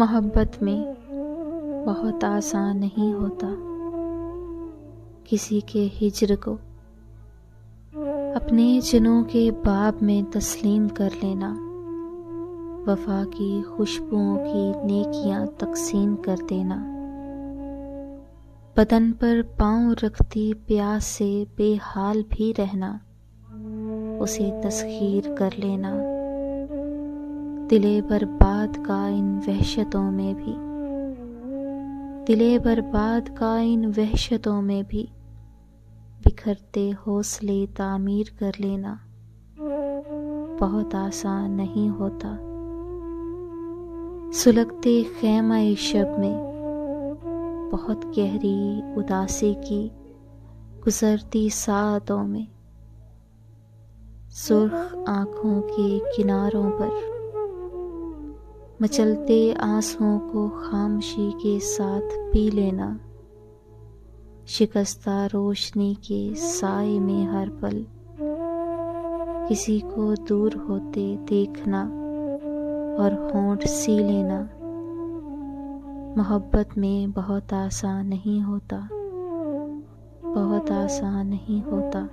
मोहब्बत में बहुत आसान नहीं होता किसी के हिज्र को अपने जिनों के बाब में तस्लीम कर लेना, वफा की खुशबुओं की नेकियां तकसीम कर देना, बदन पर पाँव रखती प्यास से बेहाल भी रहना, उसे तस्खीर कर लेना। दिले बर्बाद का इन वहशतों में भी, दिले बर्बाद का इन वहशतों में भी बिखरते हौसले तामीर कर लेना बहुत आसान नहीं होता। सुलगते ख़ैमा-ए शब में बहुत गहरी उदासी की गुजरती सातों में, सुर्ख आँखों के किनारों पर मचलते आंसुओं को खामोशी के साथ पी लेना, शिकस्ता रोशनी के साए में हर पल किसी को दूर होते देखना और होंठ सी लेना मोहब्बत में बहुत आसान नहीं होता, बहुत आसान नहीं होता।